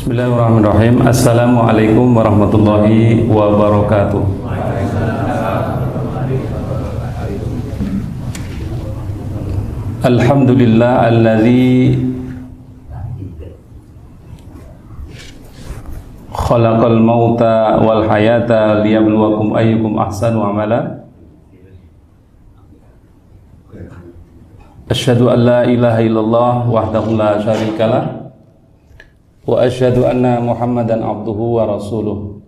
Bismillahirrahmanirrahim. Assalamualaikum warahmatullahi wabarakatuh. Alhamdulillah alladzi khalaqal mauta wal hayata liyabluwakum ayyukum ahsanu amala. Asyhadu an la ilaha illallah wahdahu la syarikalah wa asyhadu anna Muhammadan abduhu wa rasuluh.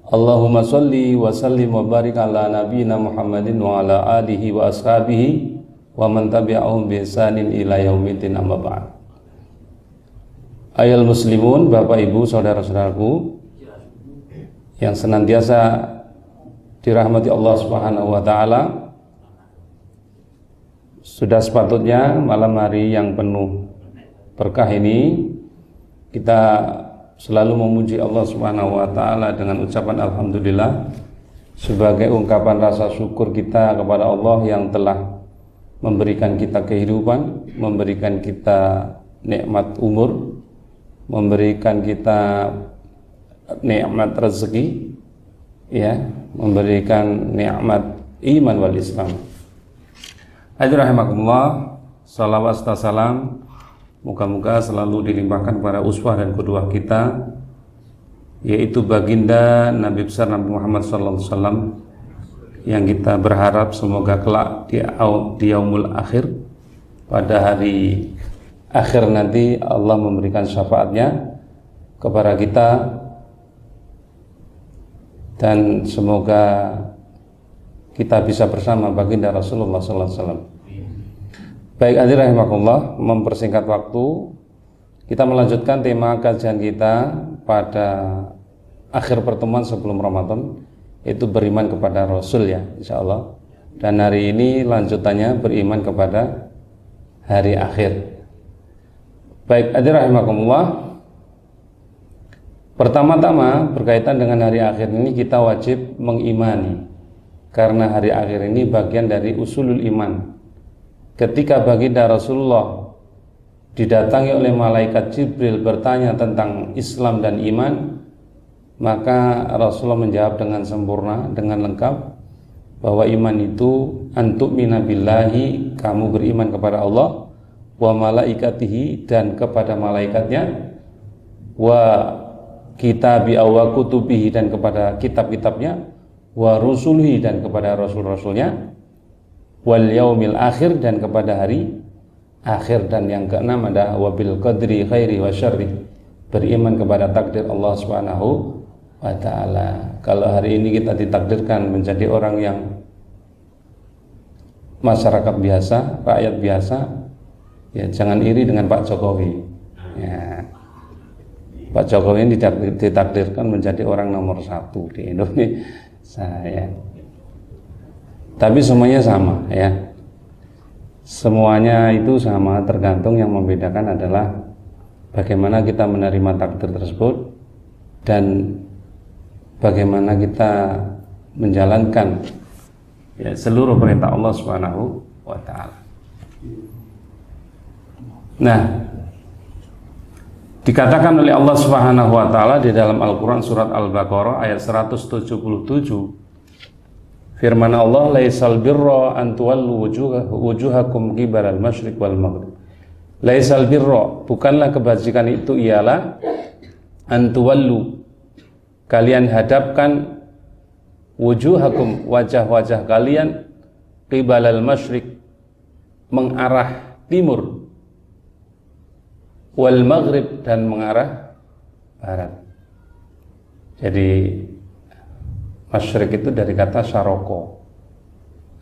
Allahumma shalli wa sallim wa barik ala nabiyyina Muhammadin wa ala alihi wa ashabihi wa man tabi'ahum bi ihsanin ila yaumiddin, amma ba'd. Ayol muslimun, Bapak Ibu, saudara-saudaraku yang senantiasa dirahmati Allah Subhanahu wa taala, sudah sepatutnya malam hari yang penuh berkah ini kita selalu memuji Allah Subhanahu wa taala dengan ucapan alhamdulillah sebagai ungkapan rasa syukur kita kepada Allah yang telah memberikan kita kehidupan, memberikan kita nikmat umur, memberikan kita nikmat rezeki, ya, memberikan nikmat iman wal Islam. Hadirin rahimakumullah, salawat serta salam moga-moga selalu dilimpahkan kepada uswah dan qudwah kita, yaitu baginda Nabi besar Nabi Muhammad SAW, yang kita berharap semoga kelak di yaumul akhir, pada hari akhir nanti Allah memberikan syafaatnya kepada kita, dan semoga kita bisa bersama baginda Rasulullah SAW. Baik, hadirin rahimakumullah, mempersingkat waktu, kita melanjutkan tema kajian kita pada akhir pertemuan sebelum Ramadan, yaitu beriman kepada Rasul, ya, insya Allah. Dan hari ini lanjutannya beriman kepada hari akhir. Baik, hadirin rahimakumullah, pertama-tama berkaitan dengan hari akhir ini kita wajib mengimani, karena hari akhir ini bagian dari usulul iman. Ketika baginda Rasulullah didatangi oleh malaikat Jibril bertanya tentang Islam dan iman, maka Rasulullah menjawab dengan sempurna, dengan lengkap, bahwa iman itu antu'mina billahi, kamu beriman kepada Allah, wa malaikatihi, dan kepada malaikatnya, wa kitabi wa kutubihi, dan kepada kitab-kitabnya, wa rusulihi, dan kepada rasul-rasulnya, wal yaumil akhir, dan kepada hari akhir. Dan yang keenam ada wabil qadri khairi wa syarri, beriman kepada takdir Allah Subhanahu wa ta'ala. Kalau hari ini kita ditakdirkan menjadi orang yang masyarakat biasa, rakyat biasa, ya jangan iri dengan Pak Jokowi, ya. Pak Jokowi ini ditakdirkan menjadi orang nomor 1 di Indonesia, ya. Tapi semuanya sama, ya. Semuanya itu sama, tergantung yang membedakan adalah bagaimana kita menerima takdir tersebut dan bagaimana kita menjalankan, ya, seluruh perintah Allah Subhanahu wa taala. Nah, dikatakan oleh Allah Subhanahu wa taala di dalam Al-Qur'an surat Al-Baqarah ayat 177, firman Allah, laisal birra an tuwallu wujuhakum qibalal masyriq wal maghrib. Laisal birra, bukanlah kebajikan itu ialah an tuwallu, kalian hadapkan, wujuhakum, wajah-wajah kalian, qibalal masyriq, mengarah timur, wal maghrib, dan mengarah barat. Jadi masyriq itu dari kata syaroko,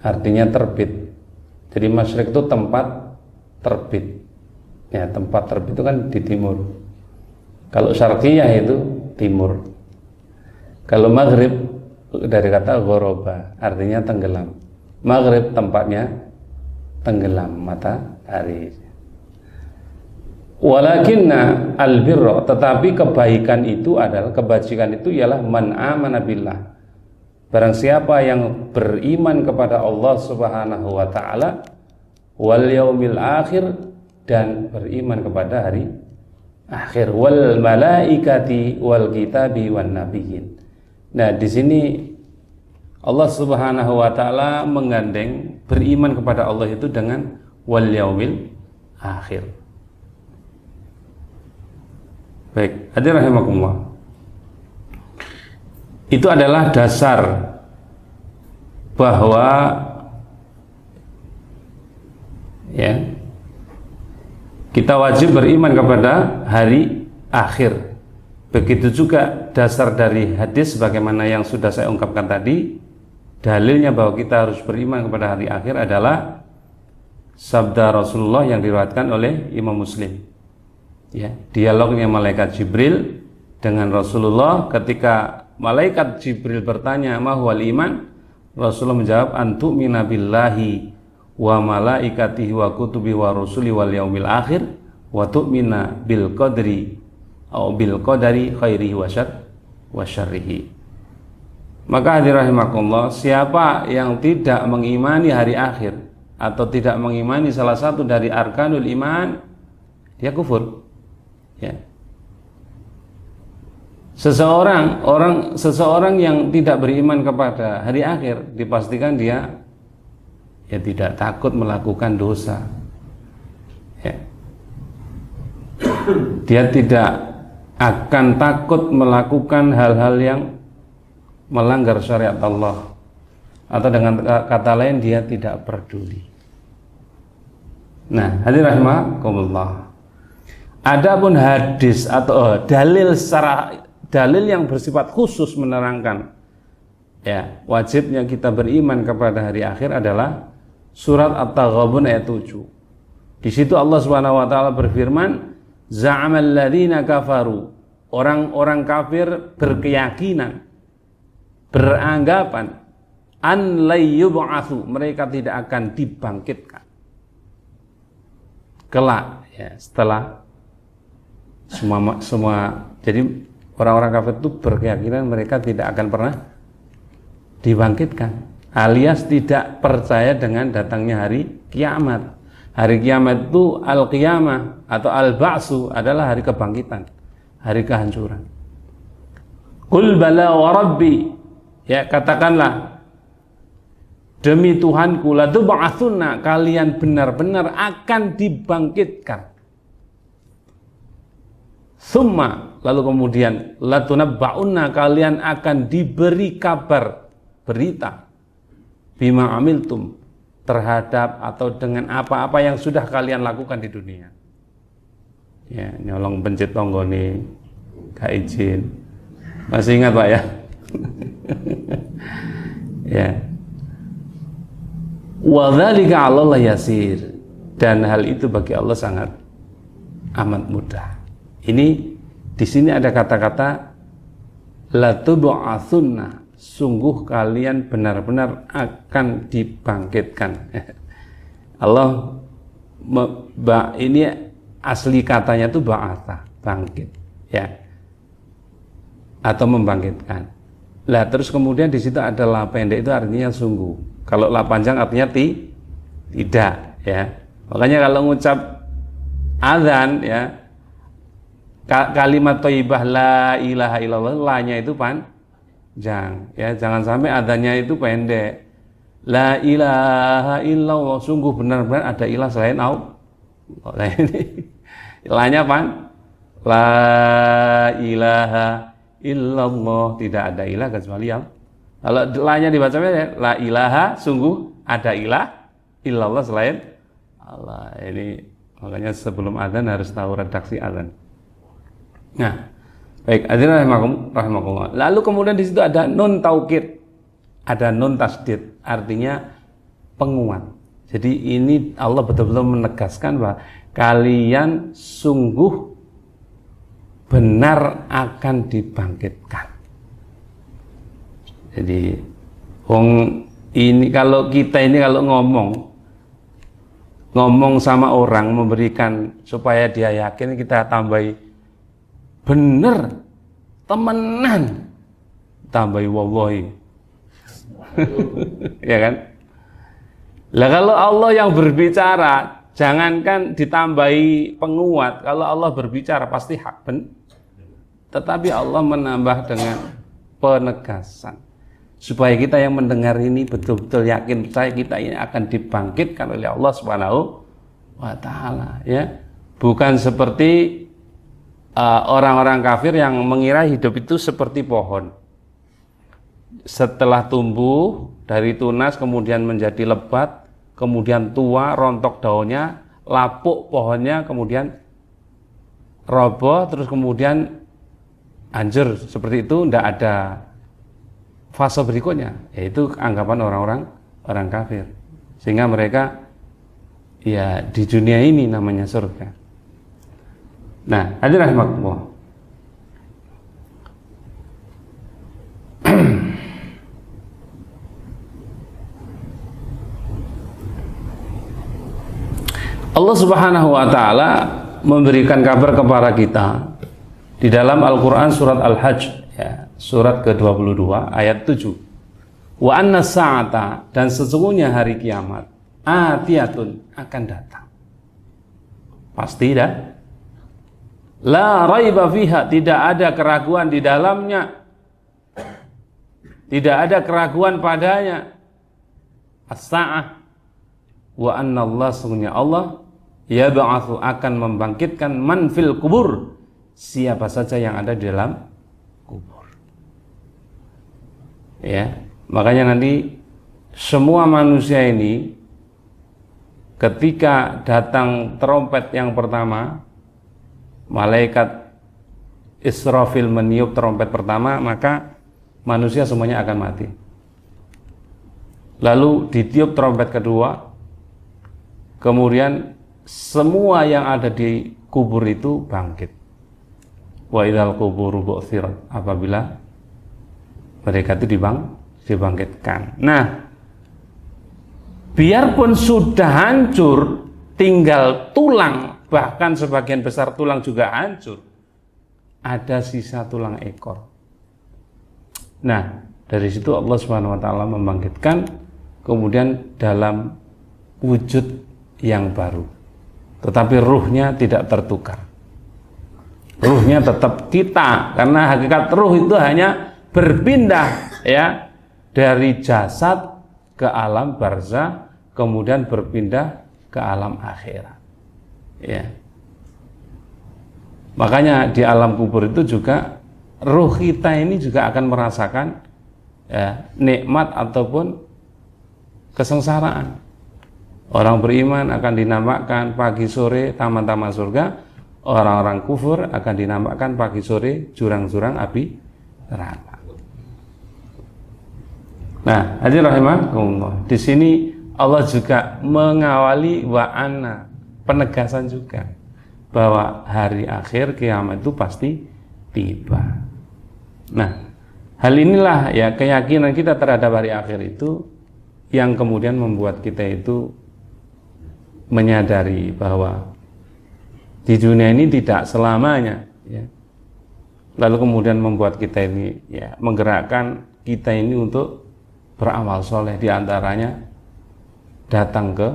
artinya terbit. Jadi masyriq itu tempat terbit, ya, tempat terbit itu kan di timur. Kalau syarqiyah itu timur. Kalau maghrib dari kata ghoroba, artinya tenggelam. Maghrib tempatnya tenggelam matahari. Walakinna albirra, tetapi kebaikan itu adalah, kebajikan itu ialah man amana billah, barang siapa yang beriman kepada Allah Subhanahu wa taala, wal yaumil akhir, dan beriman kepada hari akhir, wal malaikati wal kitabi wan nabiyyin. Nah, di sini Allah Subhanahu wa taala menggandeng beriman kepada Allah itu dengan wal yaumil akhir. Baik, hadirin rahimakumullah. Itu adalah dasar bahwa ya, kita wajib beriman kepada hari akhir. Begitu juga dasar dari hadis sebagaimana yang sudah saya ungkapkan tadi. Dalilnya bahwa kita harus beriman kepada hari akhir adalah sabda Rasulullah yang diriwayatkan oleh Imam Muslim. Ya, dialognya malaikat Jibril dengan Rasulullah ketika malaikat Jibril bertanya, "Ma huwal iman?" Rasulullah menjawab, "Antu'mina billahi wa malaikatihi wa kutubihi wa rusuli wal yaumil akhir wa tu'mina bil qadri atau bil qadari khairihi wa syarrihi." Maka hadirin rahimakumullah, siapa yang tidak mengimani hari akhir atau tidak mengimani salah satu dari arkanul iman, dia kufur. Ya. Seseorang yang tidak beriman kepada hari akhir, dipastikan dia ya tidak takut melakukan dosa. Ya. Dia tidak akan takut melakukan hal-hal yang melanggar syariat Allah, atau dengan kata lain dia tidak peduli. Nah, hadirin rahimakumullah, adapun hadis atau dalil yang bersifat khusus menerangkan ya wajibnya kita beriman kepada hari akhir adalah surat At-Taghabun ayat 7. Di situ Allah Subhanahu wa taala berfirman, "Za'amal ladzina kafaru." Orang-orang kafir berkeyakinan, beranggapan an la yub'atsu, mereka tidak akan dibangkitkan kelak ya, setelah semua. Jadi orang-orang kafir itu berkeyakinan mereka tidak akan pernah dibangkitkan, alias tidak percaya dengan datangnya hari kiamat. Hari kiamat itu al-qiyamah atau al-ba'su adalah hari kebangkitan, hari kehancuran. Qul bala wa rabbi, ya katakanlah demi Tuhanku, la tub'atsunna, kalian benar-benar akan dibangkitkan. Summa, lalu kemudian la tunabba'unna, kalian akan diberi kabar, berita, bima amiltum, terhadap atau dengan apa-apa yang sudah kalian lakukan di dunia. Ya, nyolong pencet tonggone gak izin. Masih ingat Pak ya? Ya. Wa dzalika 'ala Allah yasir, dan hal itu bagi Allah sangat amat mudah. Ini di sini ada kata-kata la tub'atsunna, sungguh kalian benar-benar akan dibangkitkan. Allah ini asli katanya itu ba'atha, bangkit ya, atau membangkitkan. Lah terus kemudian di situ ada la pendek, itu artinya sungguh. Kalau la panjang artinya tidak ya. Makanya kalau ngucap azan ya, kalimat thayyibah la ilaha illallah, la-nya itu panjang ya, jangan sampai adanya itu pendek. La ilaha illallah, sungguh benar-benar ada ilah selain Allah. Ini la-nya la ilaha illallah, tidak ada ilah kecuali Allah. Kalau la-nya dibaca la ilaha, sungguh ada ilah, illallah selain Allah. Ini makanya sebelum azan harus tahu redaksi azan. Nah, baik, hadirin rahimakumullah. Lalu kemudian di situ ada nun taukid, ada nun tasdid, artinya penguat. Jadi ini Allah betul-betul menegaskan bahwa kalian sungguh benar akan dibangkitkan. Jadi ini kalau kita ini kalau ngomong sama orang, memberikan supaya dia yakin, kita tambahi bener, temenan, tambahi wallahi. Ya kan? Lah kalau Allah yang berbicara jangankan ditambahi penguat, kalau Allah berbicara pasti hak tetapi Allah menambah dengan penegasan supaya kita yang mendengar ini betul-betul yakin percaya kita ini akan dibangkitkan oleh Allah Subhanahu wa taala, ya. Bukan seperti orang-orang kafir yang mengira hidup itu seperti pohon. Setelah tumbuh dari tunas kemudian menjadi lebat, kemudian tua, rontok daunnya, lapuk pohonnya, kemudian roboh, terus kemudian hancur. Seperti itu, tidak ada fase berikutnya, yaitu anggapan orang kafir. Sehingga mereka ya di dunia ini namanya surga. Nah, hadirin rahimakumullah. Allah Subhanahu wa taala memberikan kabar kepada kita di dalam Al-Qur'an surat Al-Hajj, ya, surat ke-22 ayat 7. Wa anna sa'ata, dan sesungguhnya hari kiamat atiyatun, akan datang. Pasti dah. La raiba fiha, tidak ada keraguan di dalamnya. Tidak ada keraguan padanya. As-sa'ah. Wa anna Allah, sesungguhnya Allah yab'atsu, akan membangkitkan man fil kubur, siapa saja yang ada di dalam kubur. Ya, makanya nanti semua manusia ini ketika datang trompet yang pertama, malaikat Israfil meniup trompet pertama, maka manusia semuanya akan mati. Lalu ditiup trompet kedua, kemudian semua yang ada di kubur itu bangkit. Wa idzal quburu bu'tsirat, apabila mereka itu dibangkitkan. Nah, biarpun sudah hancur, tinggal tulang, bahkan sebagian besar tulang juga hancur, ada sisa tulang ekor. Nah, dari situ Allah Subhanahu wa taala membangkitkan, kemudian dalam wujud yang baru. Tetapi ruhnya tidak tertukar. Ruhnya tetap kita, karena hakikat ruh itu hanya berpindah, ya, dari jasad ke alam barzah, kemudian berpindah ke alam akhirat. Ya. Makanya di alam kubur itu juga ruh kita ini juga akan merasakan, ya, nikmat ataupun kesengsaraan. Orang beriman akan dinamakan pagi sore taman-taman surga, orang-orang kufur akan dinamakan pagi sore jurang-jurang api neraka. Nah, hadirin rahimakumullah, di sini Allah juga mengawali wa'ana, penegasan juga bahwa hari akhir kiamat itu pasti tiba. Nah, hal inilah ya keyakinan kita terhadap hari akhir itu yang kemudian membuat kita itu menyadari bahwa di dunia ini tidak selamanya, ya. Lalu kemudian membuat kita ini, ya, menggerakkan kita ini untuk beramal soleh, diantaranya datang ke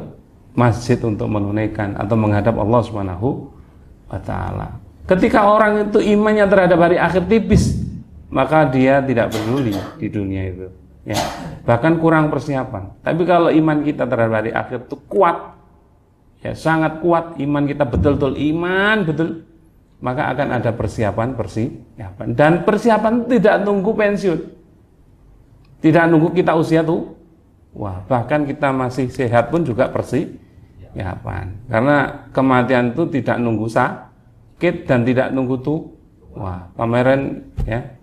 masjid untuk menunaikan atau menghadap Allah Subhanahu wa taala. Ketika orang itu imannya terhadap hari akhir tipis, maka dia tidak peduli di dunia itu, ya. Bahkan kurang persiapan. Tapi kalau iman kita terhadap hari akhir itu kuat, ya, sangat kuat, iman kita betul-betul iman betul, maka akan ada persiapan. Dan persiapan tidak nunggu pensiun, tidak nunggu kita usia tuh, wah, bahkan kita masih sehat pun juga persiapan, karena kematian itu tidak nunggu sakit dan tidak nunggu tuh, wah, pameran, ya,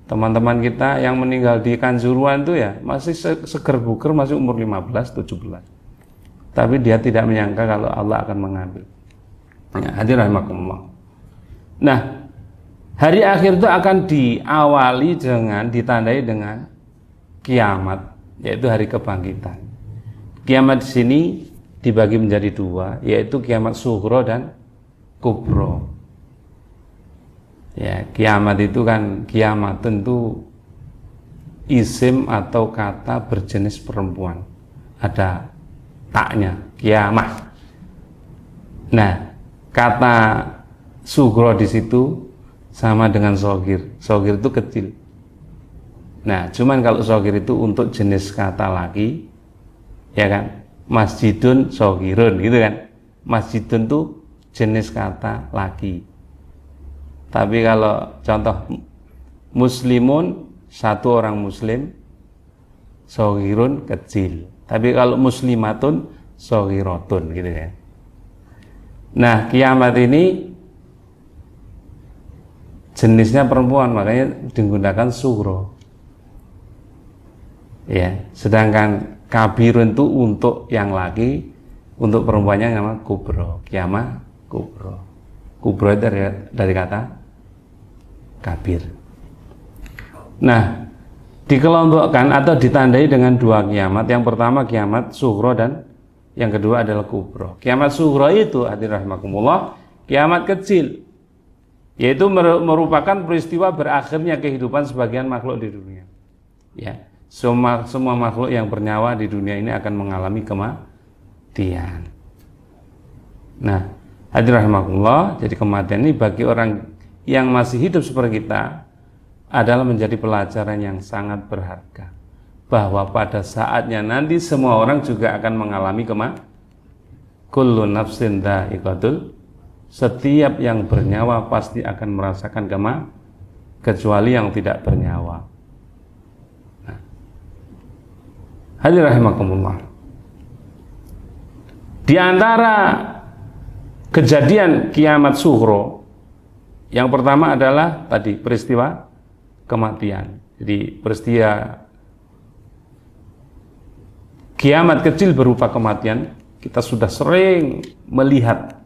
teman-teman kita yang meninggal di Kanjuruhan itu, ya, masih seger buger, masih umur 15-17. Tapi dia tidak menyangka kalau Allah akan mengambil. Ya, hadirin rahimakumullah. Nah, hari akhir itu akan diawali dengan, ditandai dengan kiamat, yaitu hari kebangkitan. Kiamat di sini dibagi menjadi dua, yaitu kiamat sughra dan kubro. Ya, kiamat itu kan, kiamat tentu isim atau kata berjenis perempuan. Ada taknya, kiamah. Nah, kata sugro di situ sama dengan sogir. Sogir itu kecil. Nah, cuman kalau sogir itu untuk jenis kata laki, ya kan? Masjidun sogirun, gitu kan? Masjidun itu jenis kata laki. Tapi kalau contoh muslimun, satu orang muslim, sogirun kecil. Tapi kalau muslimatun, sogirotun, gitu kan? Nah, kiamat ini jenisnya perempuan, makanya digunakan sugro. Ya, sedangkan kabirun itu untuk yang laki, untuk perempuannya nama kubro. Kiamat kubro. Kubro itu dari kata kabir. Nah, dikelompokkan atau ditandai dengan dua kiamat. Yang pertama kiamat sugro dan yang kedua adalah kubro. Kiamat sugro itu, hadirin rahimakumullah, kiamat kecil, yaitu merupakan peristiwa berakhirnya kehidupan sebagian makhluk di dunia. Ya, semua makhluk yang bernyawa di dunia ini akan mengalami kematian. Nah, hadirin rahimakumullah, jadi kematian ini bagi orang yang masih hidup seperti kita adalah menjadi pelajaran yang sangat berharga, bahwa pada saatnya nanti semua orang juga akan mengalami kullu nafsin dha'iqatul, setiap yang bernyawa pasti akan merasakan kecuali yang tidak bernyawa. Nah, hadirin rahimakumullah, di antara kejadian kiamat sughra yang pertama adalah tadi peristiwa kematian. Jadi peristiwa kiamat kecil berupa kematian kita sudah sering melihat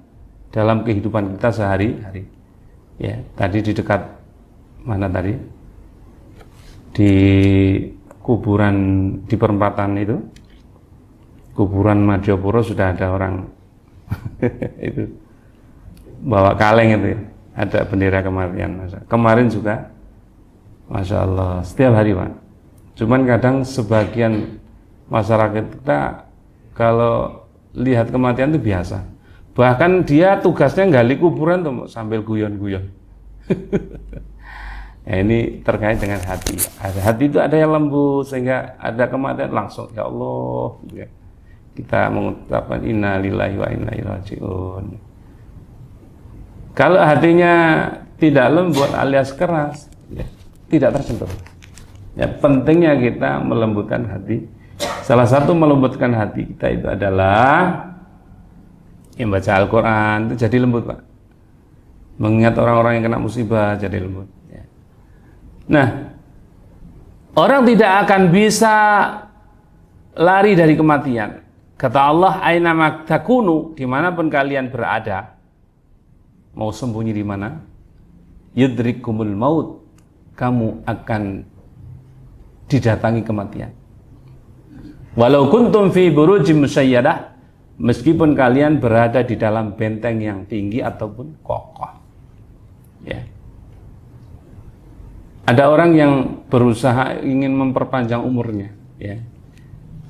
dalam kehidupan kita sehari-hari. Ya, tadi di dekat mana tadi? Di kuburan di perempatan itu, kuburan Madiopuro sudah ada orang itu bawa kaleng itu, ya. Ada bendera kematian. Kemarin juga, Masya Allah, setiap hari Pak. Cuman kadang sebagian masyarakat kita kalau lihat kematian itu biasa. Bahkan dia tugasnya gali kuburan tuh sambil guyon-guyon. Ya, ini terkait dengan hati. Hati itu ada yang lembut sehingga ada kematian langsung ya Allah. Ya. Kita mengucapkan inna lillahi wa inna ilaihi rajiun. Kalau hatinya tidak lembut alias keras, ya, tidak tersentuh. Ya, pentingnya kita melembutkan hati. Salah satu melembutkan hati kita itu adalah yang baca Al-Quran, itu jadi lembut Pak. Mengingat orang-orang yang kena musibah jadi lembut. Ya. Nah, orang tidak akan bisa lari dari kematian. Kata Allah, aina takunu, dimanapun kalian berada, mau sembunyi di mana, yudrikumul maut, kamu akan didatangi kematian. Walau kuntum fi burujim musayyadah, meskipun kalian berada di dalam benteng yang tinggi ataupun kokoh. Ya. Ada orang yang berusaha ingin memperpanjang umurnya. Ya.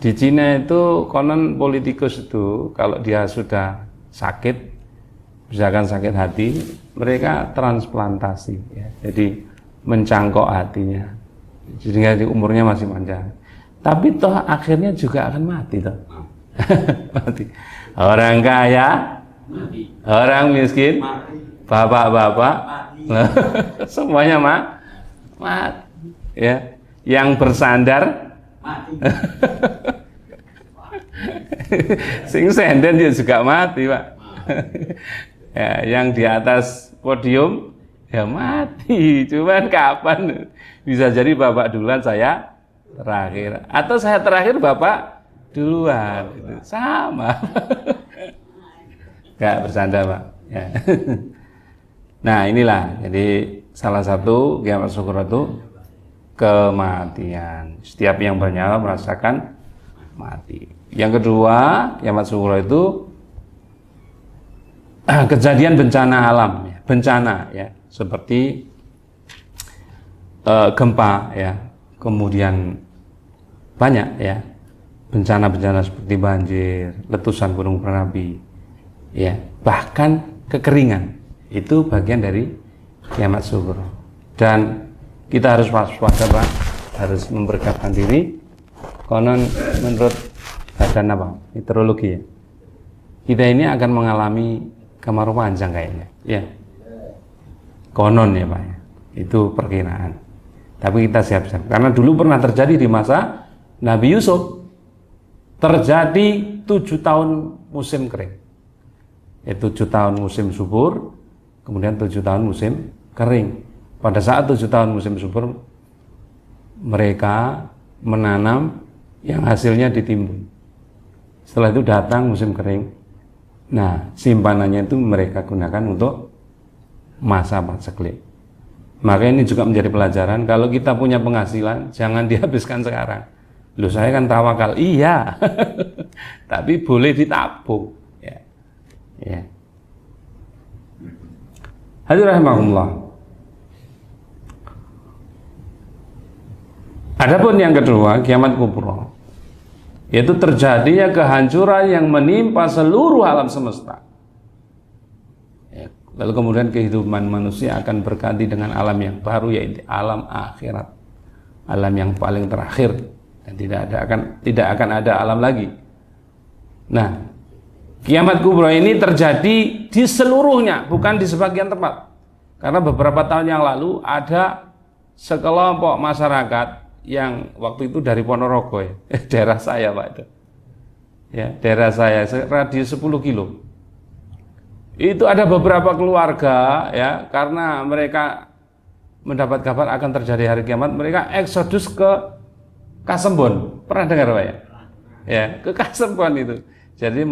Di Cina itu konon politikus itu kalau dia sudah sakit, misalkan sakit hati, mereka transplantasi. Ya. Jadi mencangkok hatinya, sehingga umurnya masih panjang. Tapi toh akhirnya juga akan mati toh. Mati. Orang kaya, mati. Orang miskin, bapak-bapak, semuanya mati. Ya, yang bersandar, mati. Sing senden dia juga mati Pak. Ya, yang di atas podium ya mati. Cuman kapan? Bisa jadi bapak duluan, saya terakhir, atau saya terakhir bapak duluan, gitu. Sama. Gak bersandar Pak. Ya. Nah inilah, jadi salah satu kiamat sughra itu kematian. Setiap yang bernyawa merasakan mati. Yang kedua, kiamat sughra itu kejadian bencana alam, ya. Bencana ya, seperti gempa ya, kemudian banyak ya bencana-bencana seperti banjir, letusan gunung berapi, ya, bahkan kekeringan. Itu bagian dari kiamat sughra. Dan kita harus waspada, Pak, harus mempersiapkan diri. Konon menurut badan apa? Meteorologi ya. Kita ini akan mengalami kemarau panjang kayaknya. Ya. Konon ya, Pak. Itu perkiraan. Tapi kita siap-siap. Karena dulu pernah terjadi di masa Nabi Yusuf. Terjadi 7 tahun musim kering. 7 tahun musim subur, kemudian 7 tahun musim kering. Pada saat 7 tahun musim subur, mereka menanam yang hasilnya ditimbun. Setelah itu datang musim kering. Nah, simpanannya itu mereka gunakan untuk masa paceklik. Maka ini juga menjadi pelajaran, kalau kita punya penghasilan, jangan dihabiskan sekarang. Loh, saya kan tawakal. Iya. Tapi boleh ditabung. Ya. Ya. Hadirin rahimahullah. Adapun yang kedua, kiamat kubra, yaitu terjadinya kehancuran yang menimpa seluruh alam semesta. Ya. Lalu kemudian kehidupan manusia akan berganti dengan alam yang baru, yaitu alam akhirat, alam yang paling terakhir, dan tidak akan ada alam lagi. Nah, kiamat kubra ini terjadi di seluruhnya, bukan di sebagian tempat. Karena beberapa tahun yang lalu ada sekelompok masyarakat yang waktu itu dari Ponorogo ya, daerah saya Pak itu. Ya, daerah saya radius 10 kilo. Itu ada beberapa keluarga ya, karena mereka mendapat kabar akan terjadi hari kiamat, mereka eksodus ke Kasembon. Pernah dengar Pak ya? Ya, ke Kasembon itu. Jadi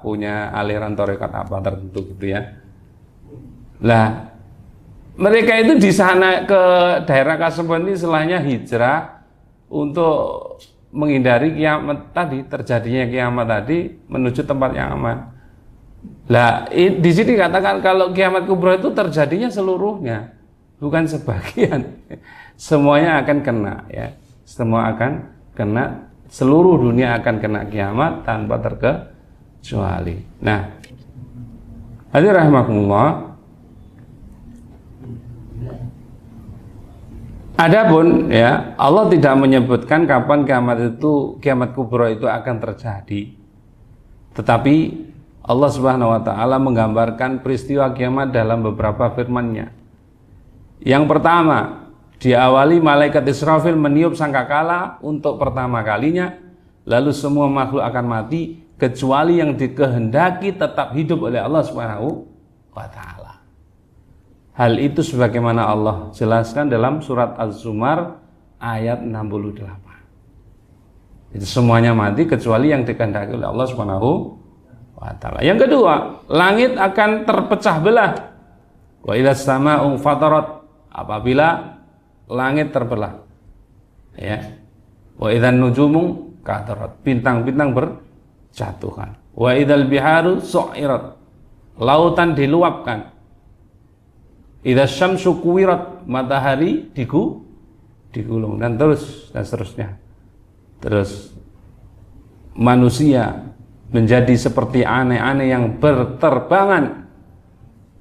punya aliran tarekat apa tertentu gitu ya. Lah, mereka itu di sana ke daerah Kasembon ini istilahnya hijrah untuk menghindari kiamat tadi, terjadinya kiamat tadi, menuju tempat yang aman. Lah, di sini katakan kalau kiamat kubra itu terjadinya seluruhnya, bukan sebagian. Semuanya akan kena ya. Semua akan kena, seluruh dunia akan kena kiamat tanpa terkecuali. Nah, hadirin rahimakumullah. Adapun ya, Allah tidak menyebutkan kapan kiamat kubra itu akan terjadi. Tetapi Allah Subhanahu wa taala menggambarkan peristiwa kiamat dalam beberapa firman-Nya. Yang pertama, diawali malaikat Israfil meniup sangkakala untuk pertama kalinya, lalu semua makhluk akan mati kecuali yang dikehendaki tetap hidup oleh Allah Subhanahu wa taala. Hal itu sebagaimana Allah jelaskan dalam surat Az-Zumar ayat 68. Itu semuanya mati kecuali yang dikehendaki oleh Allah Subhanahu wa taala. Yang kedua, langit akan terpecah belah. Wa idza samaa'u fatarat, apabila langit terbelah. Ya. Wa idzan nujumu katarat, bintang-bintang berjatuhan. Wa idzal biharu su'irat, lautan diluapkan. Idza syamsu kuwirat, matahari digulung, dan seterusnya. Terus manusia menjadi seperti aneh-aneh yang berterbangan,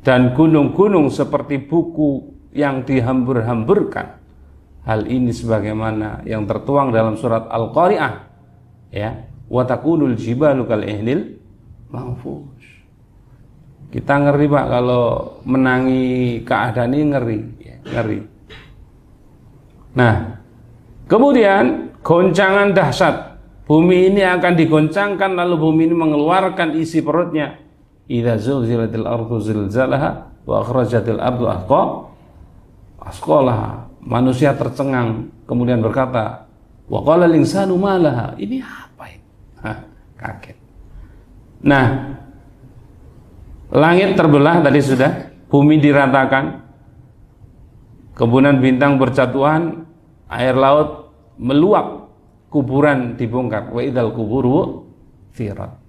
dan gunung-gunung seperti buku yang dihambur-hamburkan. Hal ini sebagaimana yang tertuang dalam surat Al-Qari'ah ya, wa takunul jibalu kal ihnil mahfuz. Kita ngeri Pak kalau menangi keadaan ini, ngeri ya, ngeri. Nah, kemudian goncangan dahsyat, bumi ini akan digoncangkan, lalu bumi ini mengeluarkan isi perutnya. Idza zulzilatil ardu zilzalaha wa akhrajatil ardu asqalaha. Manusia tercengang, kemudian berkata, wa qala al-insanu ma laha. Ini apa ini? Kaget. Nah, langit terbelah tadi sudah, bumi diratakan, kemudian bintang berjatuhan, air laut meluap, kuburan dibongkar. Wa idzal kuburu firat.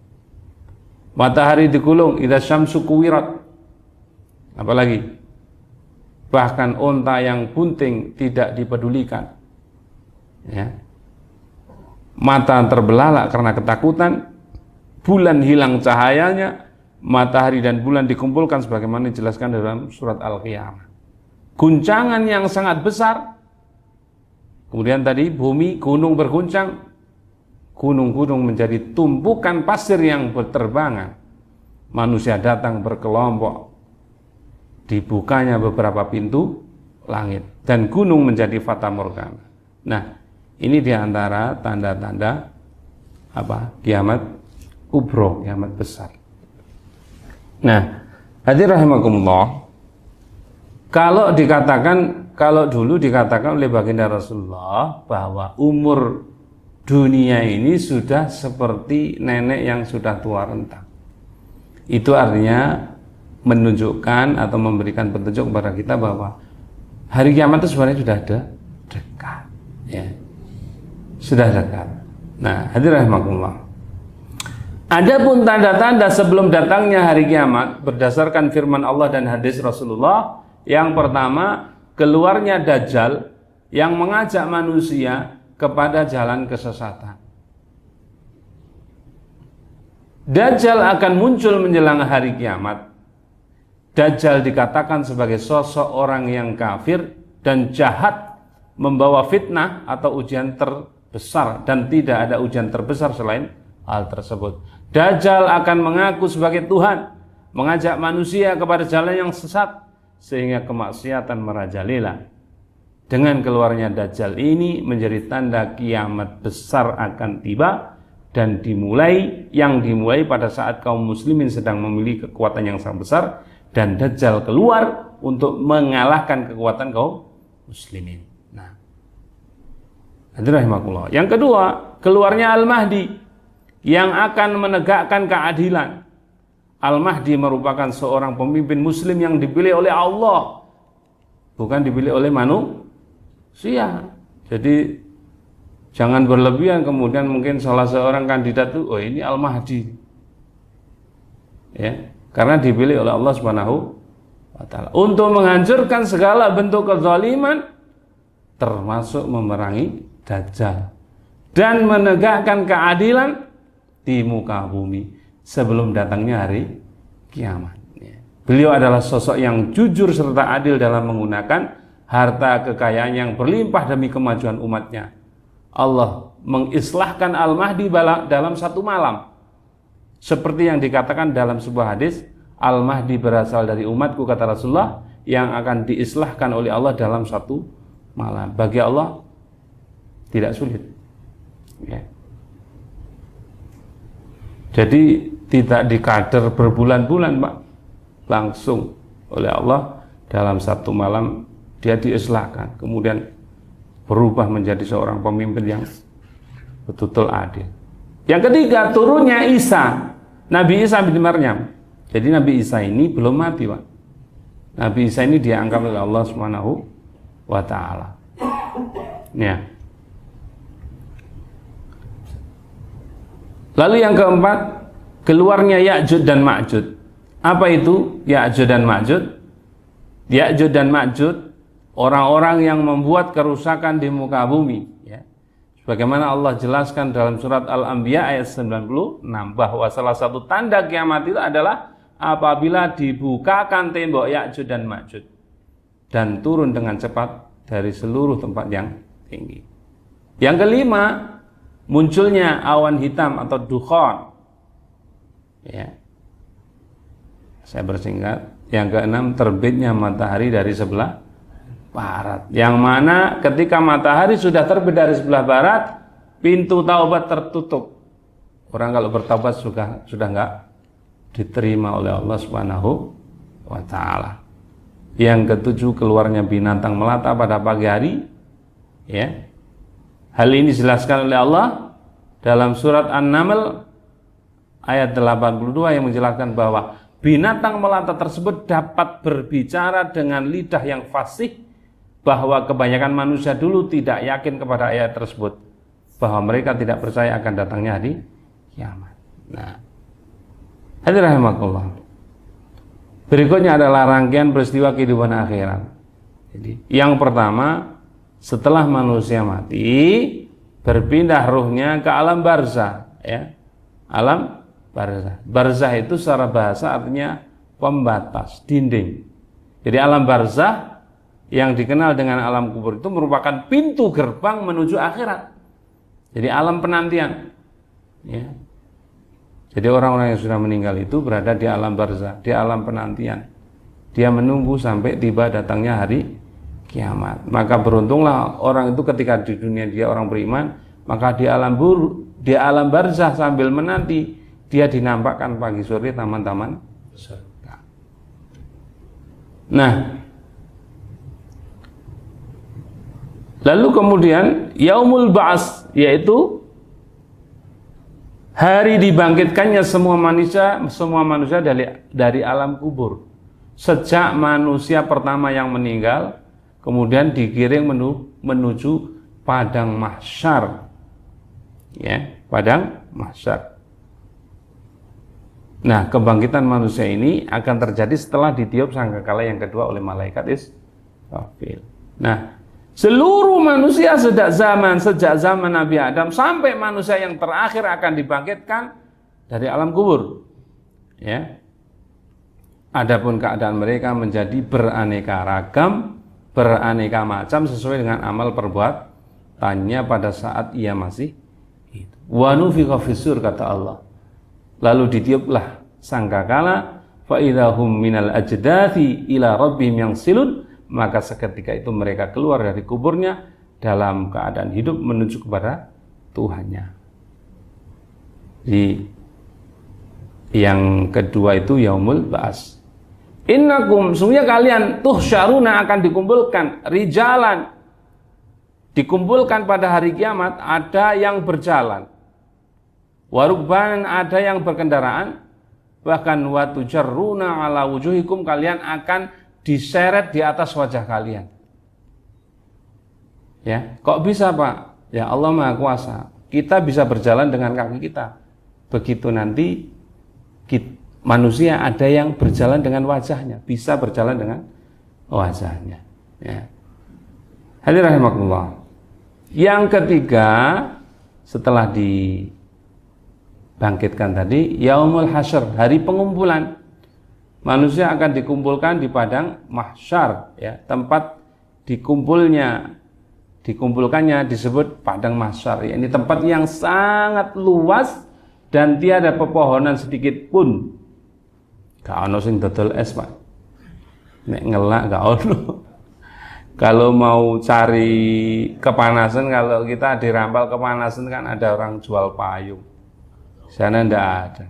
Matahari digulung, idza syamsu kuwirat. Apalagi? Bahkan unta yang bunting tidak dipedulikan. Ya. Mata terbelalak karena ketakutan, bulan hilang cahayanya, matahari dan bulan dikumpulkan sebagaimana dijelaskan dalam surat Al-Qiyamah. Guncangan yang sangat besar. Kemudian tadi bumi, gunung berguncang, gunung-gunung menjadi tumpukan pasir yang berterbangan. Manusia datang berkelompok, dibukanya beberapa pintu langit, dan gunung menjadi fata morgana. Nah, ini diantara tanda-tanda kiamat kubro, kiamat besar. Nah, hadirin rahimakumullah, kalau dulu dikatakan oleh baginda Rasulullah bahwa umur dunia ini sudah seperti nenek yang sudah tua renta. Itu artinya menunjukkan atau memberikan petunjuk kepada kita bahwa hari kiamat itu sebenarnya sudah ada dekat, ya, sudah dekat. Nah, hadirin rahimakumullah, adapun tanda-tanda sebelum datangnya hari kiamat berdasarkan firman Allah dan hadis Rasulullah. Yang pertama, keluarnya Dajjal yang mengajak manusia kepada jalan kesesatan. Dajjal akan muncul menjelang hari kiamat. Dajjal dikatakan sebagai sosok orang yang kafir dan jahat, membawa fitnah atau ujian terbesar, dan tidak ada ujian terbesar selain hal tersebut. Dajjal akan mengaku sebagai Tuhan, mengajak manusia kepada jalan yang sesat sehingga kemaksiatan merajalela. Dengan keluarnya Dajjal ini menjadi tanda kiamat besar akan tiba dan dimulai pada saat kaum muslimin sedang memiliki kekuatan yang sangat besar, dan Dajjal keluar untuk mengalahkan kekuatan kaum muslimin. Nah, hadirin rahimakumullah. Yang kedua, keluarnya Al-Mahdi yang akan menegakkan keadilan. Al-Mahdi merupakan seorang pemimpin muslim yang dipilih oleh Allah, bukan dipilih oleh manusia. Jadi jangan berlebihan kemudian mungkin salah seorang kandidat itu, oh ini Al-Mahdi, ya, karena dipilih oleh Allah Subhanahu wa Ta'ala untuk menghancurkan segala bentuk kezaliman, termasuk memerangi Dajjal dan menegakkan keadilan di muka bumi sebelum datangnya hari kiamat. Beliau adalah sosok yang jujur serta adil dalam menggunakan harta kekayaan yang berlimpah demi kemajuan umatnya. Allah mengislahkan Al-Mahdi dalam satu malam. Seperti yang dikatakan dalam sebuah hadis, Al-Mahdi berasal dari umatku, kata Rasulullah, yang akan diislahkan oleh Allah dalam satu malam. Bagi Allah tidak sulit, ya. Jadi tidak dikader berbulan-bulan, Pak. Langsung oleh Allah dalam satu malam dia diislahkan, kemudian berubah menjadi seorang pemimpin yang betul-betul adil. Yang ketiga, turunnya Isa, Nabi Isa bin Maryam. Jadi Nabi Isa ini belum mati, Pak. Nabi Isa ini diangkat oleh Allah Subhanahu wa Ta'ala. Ya. Lalu yang keempat, keluarnya Ya'juj dan Ma'juj. Apa itu Ya'juj dan Ma'juj? Ya'juj dan Ma'juj orang-orang yang membuat kerusakan di muka bumi, ya. Sebagaimana Allah jelaskan dalam surat Al-Anbiya ayat 96 bahwa salah satu tanda kiamat itu adalah apabila dibukakan tembok Ya'juj dan Ma'juj dan turun dengan cepat dari seluruh tempat yang tinggi. Yang kelima, munculnya awan hitam atau dukhon, ya. Saya bersingkat. Yang keenam, terbitnya matahari dari sebelah barat, yang mana ketika matahari sudah terbit dari sebelah barat, pintu taubat tertutup. Orang kalau bertaubat sudah enggak diterima oleh Allah Subhanahu wa Ta'ala. Yang ketujuh, keluarnya binatang melata pada pagi hari, ya. Hal ini dijelaskan oleh Allah dalam surat An-Naml ayat 82 yang menjelaskan bahwa binatang melata tersebut dapat berbicara dengan lidah yang fasih, bahwa kebanyakan manusia dulu tidak yakin kepada ayat tersebut, bahwa mereka tidak percaya akan datangnya hari kiamat. Nah, hadirin rahimakumullah, berikutnya adalah rangkaian peristiwa kehidupan akhirat. Jadi, yang pertama, setelah manusia mati, berpindah ruhnya ke alam barzah, ya. Alam barzah. Barzah itu secara bahasa artinya pembatas, dinding. Jadi alam barzah yang dikenal dengan alam kubur itu merupakan pintu gerbang menuju akhirat. Jadi alam penantian. Ya. Jadi orang-orang yang sudah meninggal itu berada di alam barzah, di alam penantian. Dia menunggu sampai tiba datangnya hari kiamat. Maka beruntunglah orang itu ketika di dunia dia orang beriman, maka di alam barzah sambil menanti dia dinampakkan pagi sore taman-taman surga. Nah, lalu kemudian yaumul ba'ats, yaitu hari dibangkitkannya semua manusia dari alam kubur. Sejak manusia pertama yang meninggal kemudian digiring menuju padang mahsyar. Ya, padang mahsyar. Nah, kebangkitan manusia ini akan terjadi setelah ditiup sangkakala yang kedua oleh malaikat Israfil. Nah, seluruh manusia sejak zaman Nabi Adam sampai manusia yang terakhir akan dibangkitkan dari alam kubur. Ya. Adapun keadaan mereka menjadi beraneka ragam, beraneka macam sesuai dengan amal perbuatannya pada saat ia masih hidup. Wa nufikha fis-sur, kata Allah. Lalu ditiuplah sangkakala, fa idahum minal ajdathi ila rabbihim yansilun, maka seketika itu mereka keluar dari kuburnya dalam keadaan hidup menuju kepada Tuhannya. Jadi yang kedua itu yaumul ba'ats. Innakum, sungguhnya kalian tuhsyaruna akan dikumpulkan rijalan, dikumpulkan pada hari kiamat. Ada yang berjalan, warukbanan, ada yang berkendaraan, bahkan watujarruna ala wujuhikum, kalian akan diseret di atas wajah kalian. Ya, kok bisa Pak? Ya, Allah Maha Kuasa. Kita bisa berjalan dengan kaki kita. Begitu nanti manusia ada yang berjalan dengan wajahnya, bisa berjalan dengan wajahnya. Ya. Hadirin rahimakumullah. Yang ketiga, setelah dibangkitkan tadi, yaumul hasyr, hari pengumpulan. Manusia akan dikumpulkan di padang mahsyar, ya, tempat dikumpulkannya disebut padang mahsyar. Ya, ini tempat yang sangat luas dan tiada pepohonan sedikit pun. Gak ono sing dodol es, Pak. Nek ngelak gak ono. Kalau mau cari kepanasan, kalau kita di Rampal kepanasan kan ada orang jual payung. Sana ndak ada.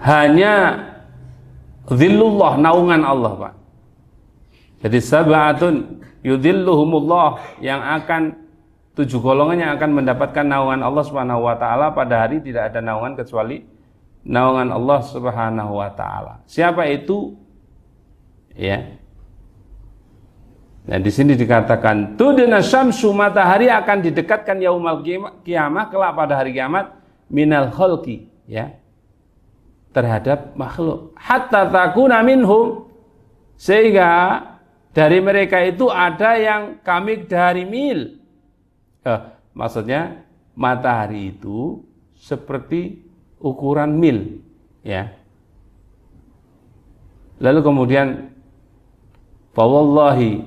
Hanya zillullah, naungan Allah, Pak. Jadi sab'atun yudhilluhumullah, yang akan 7 golongan yang akan mendapatkan naungan Allah Subhanahu wa taala. Pada hari tidak ada naungan kecuali naungan Allah Subhanahu wa taala. Siapa itu? Ya. Nah, di sini dikatakan tudna syamsu, matahari akan didekatkan yaumul qiyamah, kelak pada hari kiamat, minal khalqi, ya, terhadap makhluk, hatta takuna minhum, sehingga dari mereka itu ada yang kamik dari mil. Maksudnya matahari itu seperti ukuran mil, ya. Lalu kemudian fawallahi,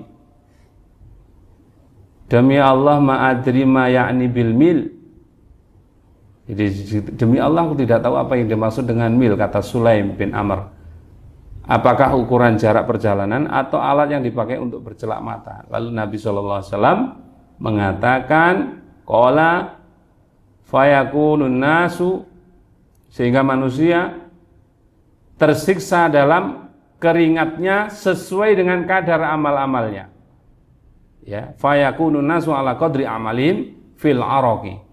demi Allah, ma'adri ma ya'ni bil mil. Jadi demi Allah aku tidak tahu apa yang dimaksud dengan mil, kata Sulaim bin Amr. Apakah ukuran jarak perjalanan atau alat yang dipakai untuk bercelak mata? Lalu Nabi SAW mengatakan, qala fayakunun nasu, sehingga manusia tersiksa dalam keringatnya sesuai dengan kadar amal-amalnya. Ya, fayakunun nasu ala qadri amalim fil araqi.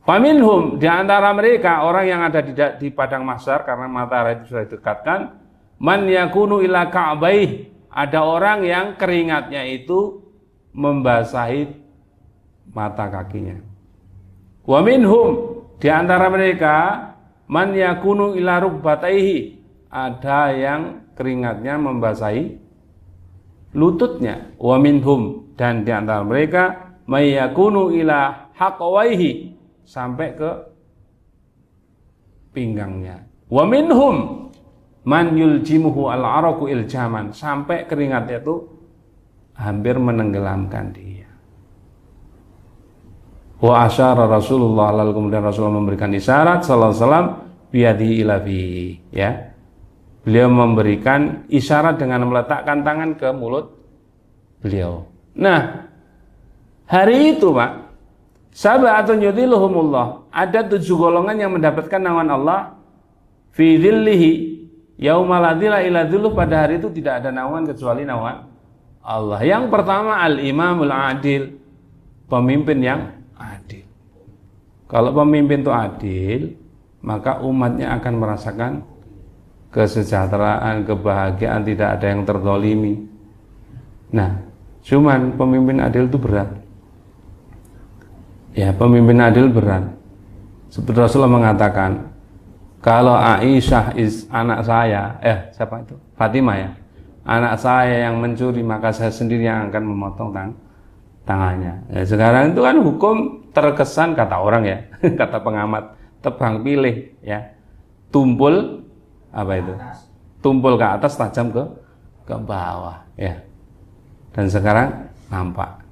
Faminhum, di antara mereka orang yang ada di padang mahsyar, karena matahari itu sudah didekatkan, man yakunu ila ka'baih, ada orang yang keringatnya itu membasahi mata kakinya. Wa minhum, di antara mereka, man yakunu ila rukbataihi, ada yang keringatnya membasahi lututnya. Wa minhum, dan di antara mereka, may yakunu ila haqwaihi, sampai ke pinggangnya. Wa minhum man yuljimuhu al-araku iljaman, sampai keringatnya itu hampir menenggelamkan dia. Wa asyara Rasulullah, lalu kemudian Rasulullah memberikan isyarat sallallahu alaihi wasallam biyadihi ila fihi, ya. Beliau memberikan isyarat dengan meletakkan tangan ke mulut beliau. Nah, hari itu Pak, sab'atun yudhilluhumullah, ada 7 golongan yang mendapatkan naungan Allah fi dhillihi yauma la dhilla illa dhilluh, pada hari itu tidak ada naungan kecuali naungan Allah. Yang pertama al-imamul adil, pemimpin yang adil. Kalau pemimpin itu adil, maka umatnya akan merasakan kesejahteraan, kebahagiaan, tidak ada yang terzalimi. Nah, cuman pemimpin adil itu berat. Ya, pemimpin adil berat. Seperti Rasulullah mengatakan, kalau Aisyah anak saya, siapa itu? Fatimah ya. Anak saya yang mencuri, maka saya sendiri yang akan memotong tangannya. Ya, sekarang itu kan hukum terkesan, kata orang ya, kata pengamat, tebang pilih ya. Tumpul apa itu? Tumpul ke atas, tajam ke bawah ya. Dan sekarang nampak.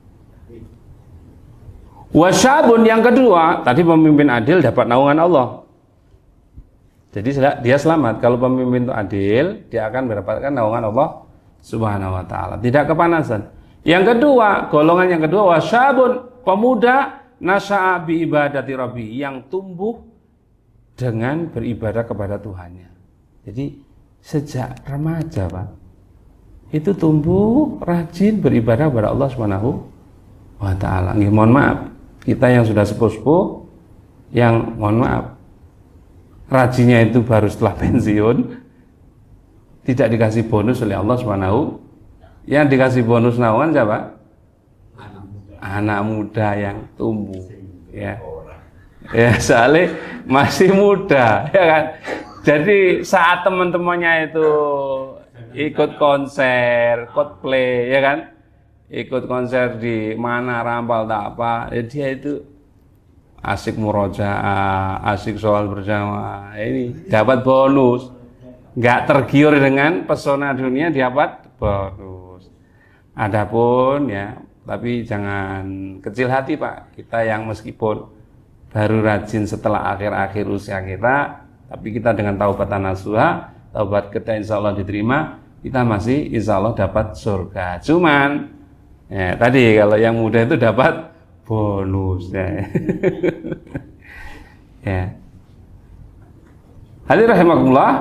Wasyabun, yang kedua, tadi pemimpin adil dapat naungan Allah. Jadi dia selamat. Kalau pemimpin itu adil, dia akan mendapatkan naungan Allah Subhanahu wa taala, tidak kepanasan. Yang kedua, golongan yang kedua, wasyabun, pemuda nasya'a bi ibadati rabbi, yang tumbuh dengan beribadah kepada Tuhannya. Jadi sejak remaja Pak, itu tumbuh rajin beribadah kepada Allah Subhanahu wa taala. Nggih, mohon maaf, kita yang sudah sepuh-sepuh, yang mohon maaf, rajinnya itu baru setelah pensiun, tidak dikasih bonus oleh Allah Subhanahu. Yang dikasih bonus naungan siapa? Anak muda yang tumbuh ya. Ya, soalnya masih muda ya kan. Jadi saat teman-temannya itu ikut konser, cosplay ya kan, ikut konser di mana, Rampal tak apa, ya dia itu asik murojaah, asik sholat bersama, ini dapat bonus. Nggak tergiur dengan pesona dunia, dapat bonus. Adapun ya, tapi jangan kecil hati Pak, kita yang meskipun baru rajin setelah akhir-akhir usia kita, tapi kita dengan taubatan nasuha, taubat kita insya Allah diterima, kita masih insya Allah dapat surga. Cuman ya, tadi kalau yang muda itu dapat bonus ya. Ya. Hadirin rahimakumullah,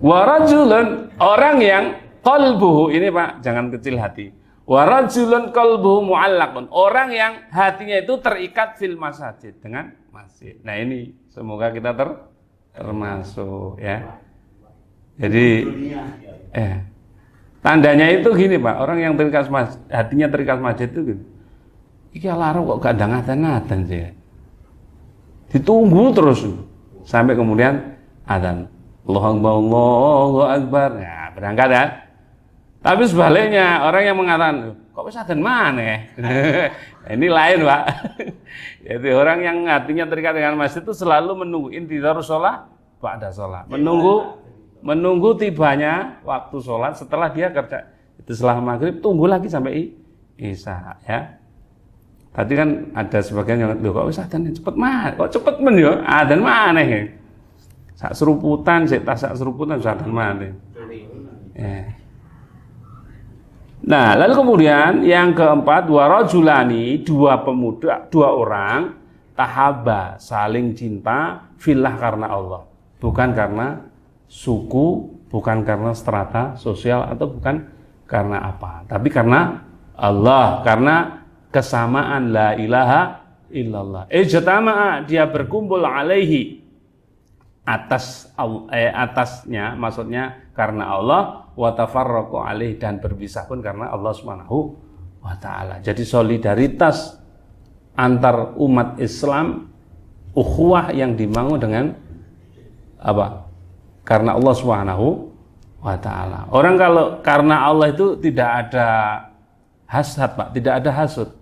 wa rajulun, orang yang qalbuhu, ini Pak, jangan kecil hati. Wa rajulun qalbuhu mu'allaqun, orang yang hatinya itu terikat fil masajid, dengan masjid. Nah, ini semoga kita termasuk ya. Jadi tandanya itu gini Pak, orang yang terikat hatinya terikat masjid itu gini. Iki alarm kok gak dangan-dangan sih. Ditunggu terus sampai kemudian adzan. Allahu Akbar. Nah, berangkat ya. Tapi sebaliknya, orang yang mengatakan, kok wis adzan maneh? Ini lain, Pak. Jadi orang yang hatinya terikat dengan masjid itu selalu menunggu intizar sholat ba'da sholat. Menunggu tibanya waktu sholat setelah dia kerja. Itu setelah maghrib, tunggu lagi sampai isya ya. Tadi kan ada sebagian yang, loh kok wis adzan cepet mah, kok cepet men yo, adzan maneh. Sak seruputan, sak seruputan adzan maneh. Nah, lalu kemudian yang keempat, warajulani, dua pemuda, dua orang, tahaba, saling cinta, fillah, karena Allah, bukan karena suku, bukan karena strata sosial, atau bukan karena apa, tapi karena Allah, karena kesamaan la ilaha illallah. Ijtama'a, dia berkumpul alaihi, atasnya, maksudnya karena Allah, wa tafarraqu alaihi, dan berpisah pun karena Allah Subhanahu wa taala. Jadi solidaritas antar umat Islam, ukhuwah yang dibangun dengan apa? Karena Allah Subhanahu wa taala. Orang kalau karena Allah itu tidak ada hasad, Pak, tidak ada hasud.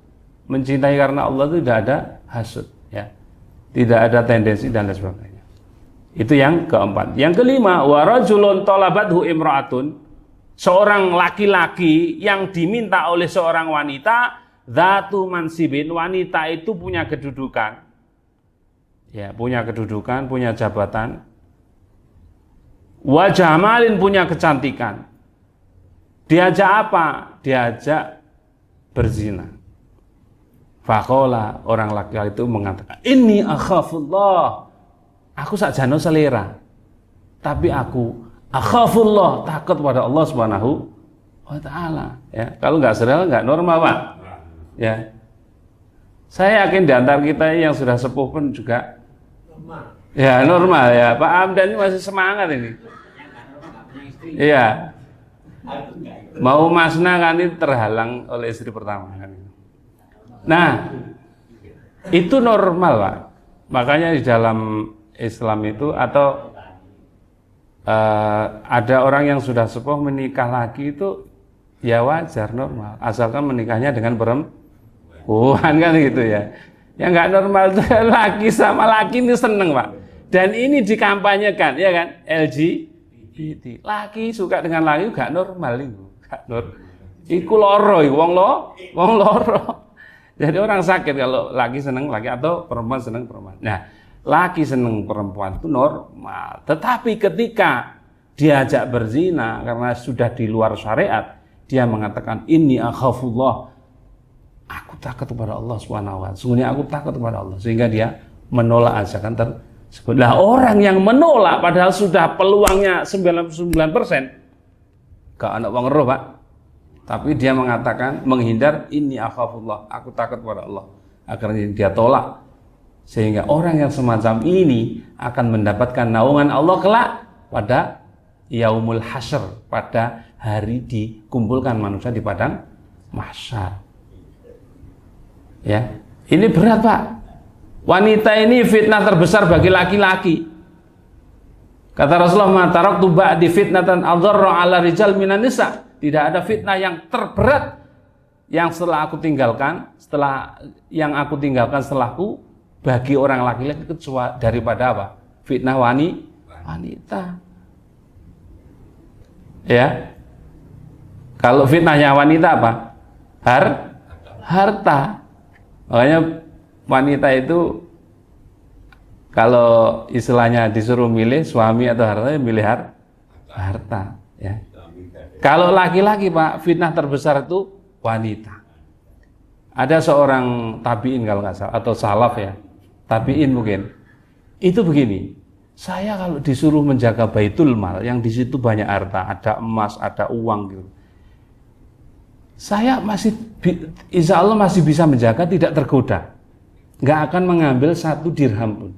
Mencintai karena Allah itu tidak ada hasud ya. Tidak ada tendensi dan lain sebagainya. Itu yang keempat. Yang kelima, wa rajulun talabathu imra'atun, seorang laki-laki yang diminta oleh seorang wanita, dzatu mansibin, wanita itu punya kedudukan. Ya, punya kedudukan, punya jabatan. Wa jamalin, punya kecantikan. Diajak apa? Diajak berzina. Faqala, orang laki-laki itu mengatakan, "Inni akhafullah." Aku sakjane selera. Tapi aku akhafullah, takut pada Allah Subhanahu wa taala. Ya, kalau nggak selera nggak normal, Pak. Ya. Saya yakin di antara kita yang sudah sepuh pun juga normal. Ya, normal ya. Pak Amdan ini masih semangat ini. Iya. Mau masna kan ini terhalang oleh istri pertama kan. Nah, itu normal, Pak. Makanya di dalam Islam itu atau ada orang yang sudah sepuh menikah lagi itu ya wajar, normal, asalkan menikahnya dengan perempuan kan gitu ya. Yang nggak normal itu laki sama laki ini seneng, Pak. Dan ini dikampanyekan ya kan, LGBT. Laki suka dengan laki nggak normal itu, nggak normal. Iku loro, wong loro. Jadi orang sakit kalau laki seneng laki atau perempuan seneng perempuan. Nah, laki seneng perempuan itu normal. Tetapi ketika diajak berzina karena sudah di luar syariat, dia mengatakan inni akhafullah. Aku takut kepada Allah Subhanahu wa taala. Sungguhnya aku takut kepada Allah, sehingga dia menolak ajakan tersebut. Lah orang yang menolak padahal sudah peluangnya 99%. Gak ada wong roh, Pak. Tapi dia mengatakan menghindar inni akhafullah. Aku takut kepada Allah. Akhirnya dia tolak. Sehingga orang yang semacam ini akan mendapatkan naungan Allah kelak pada yaumul hasyr, pada hari dikumpulkan manusia di padang mahsyar. Ya, ini berat, Pak. Wanita ini fitnah terbesar bagi laki-laki. Kata Rasulullah, "Ma taraktu ba'di fitnatan adharra 'ala rijal minan nisa." Tidak ada fitnah yang terberat yang setelah aku tinggalkan, setelahku bagi orang laki-laki kecuali daripada apa? Fitnah wanita. Ya. Kalau fitnahnya wanita apa? Harta. Makanya wanita itu kalau istilahnya disuruh milih suami atau harta, milih harta, ya. Kalau laki-laki, Pak, fitnah terbesar itu wanita. Ada seorang tabi'in kalau nggak salah atau salaf ya. Tabi'in mungkin. Itu begini. Saya kalau disuruh menjaga Baitul Mal yang di situ banyak harta, ada emas, ada uang gitu. Saya insya Allah masih bisa menjaga, tidak tergoda. Nggak akan mengambil 1 dirham pun.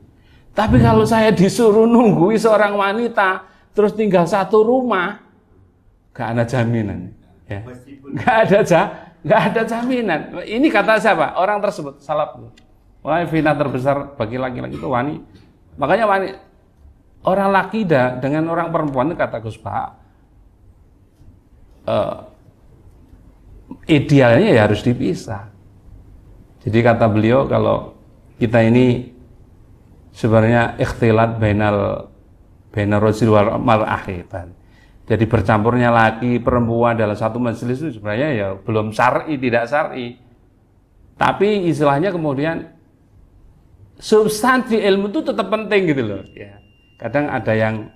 Tapi kalau saya disuruh nunggui seorang wanita terus tinggal 1 rumah, nggak ada jaminan. Ya. Nggak ada jaminan. Ini kata siapa? Orang tersebut, salaf. Wah, fitnah terbesar bagi laki-laki itu wanita. Makanya orang laki dengan orang perempuan itu kata Gus Pak, idealnya ya harus dipisah. Jadi kata beliau kalau kita ini sebenarnya ikhtilat bainar rajul wal mar'ah. Jadi bercampurnya laki perempuan dalam satu majelis itu sebenarnya ya belum syar'i, tidak syar'i. Tapi istilahnya kemudian substansi ilmu itu tetap penting gitu loh. Ya. Kadang ada yang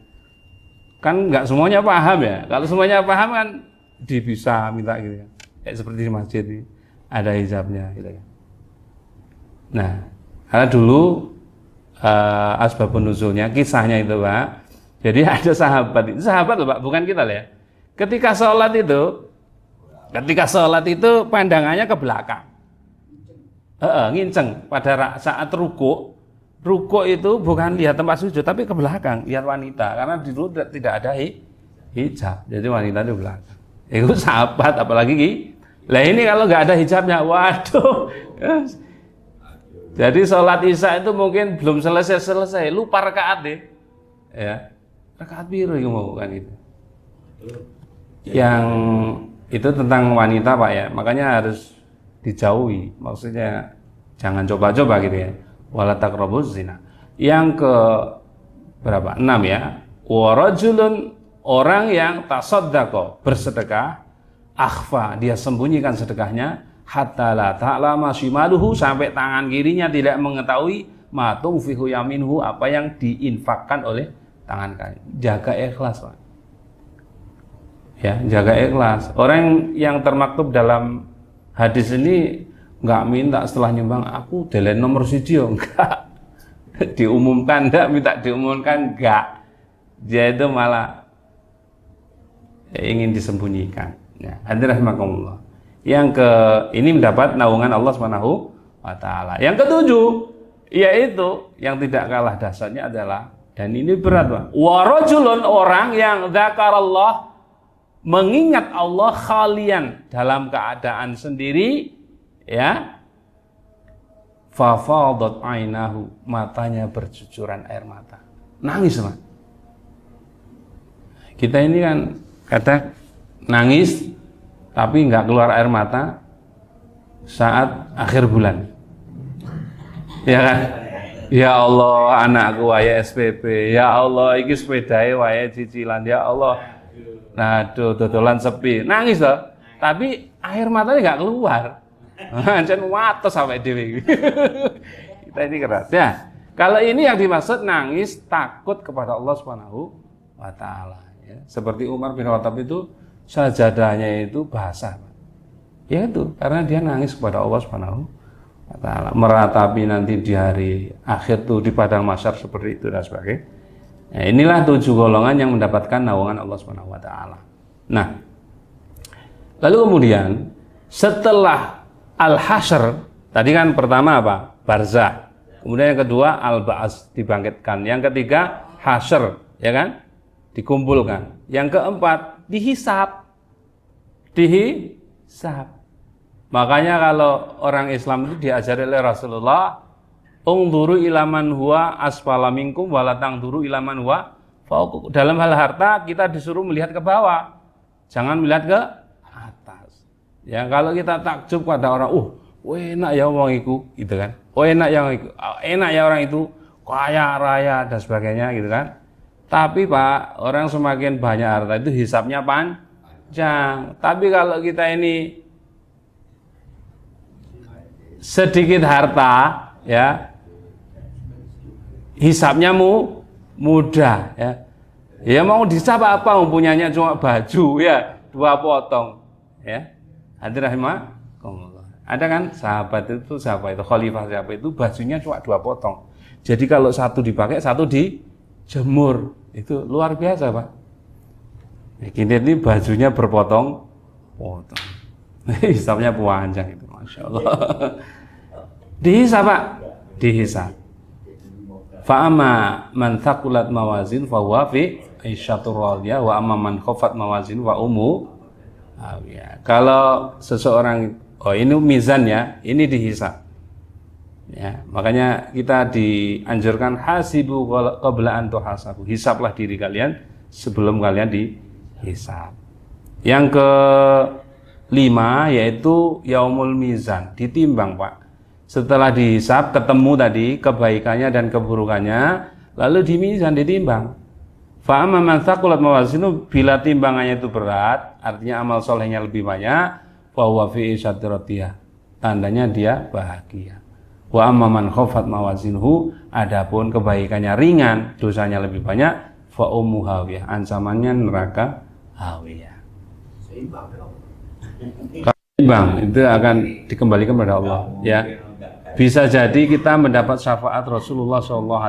kan nggak semuanya paham ya. Kalau semuanya paham kan bisa minta gitu ya. Kayak seperti di masjid ini ada hijabnya gitu ya. Nah, karena dulu asbabun nuzulnya, kisahnya itu, Pak. Jadi ada sahabat loh, Pak, bukan kita lah ya. Ketika sholat itu pandangannya ke belakang. Nginceng pada saat ruku itu bukan lihat tempat sujud tapi ke belakang, lihat wanita karena dulu tidak ada hijab. Jadi wanita di belakang. Itu sahabat apalagi. Lah ini kalau nggak ada hijabnya, waduh. Jadi sholat Isya itu mungkin belum selesai, lupa rakaat deh. Ya. Rakaat biru yang mau kan itu. Yang itu tentang wanita, Pak ya. Makanya harus dijauhi, maksudnya jangan coba-coba gitu ya. Wala taqrabuz zina. Yang berapa? 6 ya. Wa rajulun, orang yang tasaddaqa, bersedekah, akhfa, dia sembunyikan sedekahnya, hatta la ta'lama shimaluhu, sampai tangan kirinya tidak mengetahui ma tunfiqu yaminhu, apa yang diinfakkan oleh tangan kanan. Jaga ikhlas, Pak. Ya, jaga ikhlas. Orang yang termaktub dalam hadis ini nggak minta setelah nyumbang aku delen nomor siji, enggak. Diumumkan, enggak minta diumumkan, enggak. Dia itu malah ingin disembunyikan. Ya, hadirin rahimakumullah. Ini mendapat naungan Allah Subhanahu wa taala. Yang ketujuh, yaitu yang tidak kalah dahsyatnya adalah, dan ini berat, Pak. Wa rajulun, orang yang dzakarallah, mengingat Allah khalian, dalam keadaan sendiri, ya, fa fadat ainahu, matanya bercucuran air mata, nangis, Pak. Kita ini kan kadang nangis tapi nggak keluar air mata saat akhir bulan, ya kan? Ya Allah, anakku wae SPP, ya Allah iki sepedae wae cicilan, ya Allah. Nah, dodolan sepi, nangis loh, tapi air matanya nggak keluar. Ancen wates sampai dewe. Kita ini keras ya. Kalau ini yang dimaksud nangis takut kepada Allah Subhanahu wa taala, ya. Seperti Umar bin Khattab itu sajadahnya itu basah. Ya itu karena dia nangis kepada Allah Subhanahu wa taala, meratapi nanti di hari akhir tuh di padang mahsyar seperti itu dan sebagainya. Nah, inilah 7 golongan yang mendapatkan naungan Allah Subhanahu wa taala. Nah, lalu kemudian setelah al-hasyr, tadi kan pertama apa? Barzah. Kemudian yang kedua al-ba'ats, dibangkitkan. Yang ketiga hasyr, ya kan? Dikumpulkan. Yang keempat dihisab. Dihisab. Makanya kalau orang Islam itu diajari oleh Rasulullah, ungduru ilaman huwa asfala minkum walatang duru ilaman huwa fauqu. Dalam hal harta kita disuruh melihat ke bawah, jangan melihat ke atas. Ya, kalau kita takjub pada orang, enak ya orang itu, gitu kan? Enak ya orang itu, kaya raya dan sebagainya, gitu kan? Tapi Pak, orang semakin banyak harta itu hisapnya panjang. Tapi kalau kita ini sedikit harta, ya, hisapnya mudah, ya. Ya mau disap apa? Mempunyanya cuma baju, ya, 2 potong, ya. Hadirin rahimakumullah. Ada kan sahabat itu, khalifah siapa itu, bajunya cuma 2 potong. Jadi kalau satu dipakai, satu dijemur, itu luar biasa, Pak. Ini bajunya berpotong-potong. Hisapnya panjang itu, masya Allah. Dihisap, Pak, dihisap. Fa'ama man thaqulat mawazin fa huwa fi aisyatur radiyah wa amma man khafat mawazin wa ummu hawiyah. Kalau seseorang, ini mizan ya, ini dihisab. Ya, makanya kita dianjurkan hasibu qabla an tuhasabu. Hisablah diri kalian sebelum kalian dihisab. Yang kelima yaitu yaumul mizan, ditimbang, Pak. Setelah dihisab, ketemu tadi kebaikannya dan keburukannya, lalu dimizan, ditimbang. Fa amma man thaqulat mawazinu, bila timbangannya itu berat, artinya amal solehnya lebih banyak, fa huwa fi isyatir radiyah, tandanya dia bahagia. Wa amma man khafat mawazinuhu, adapun kebaikannya ringan, dosanya lebih banyak, fa ummu hawiyah, ancamannya neraka hawiyah. Seimbang, itu akan dikembalikan kepada Allah, ya. Bisa jadi kita mendapat syafaat Rasulullah SAW.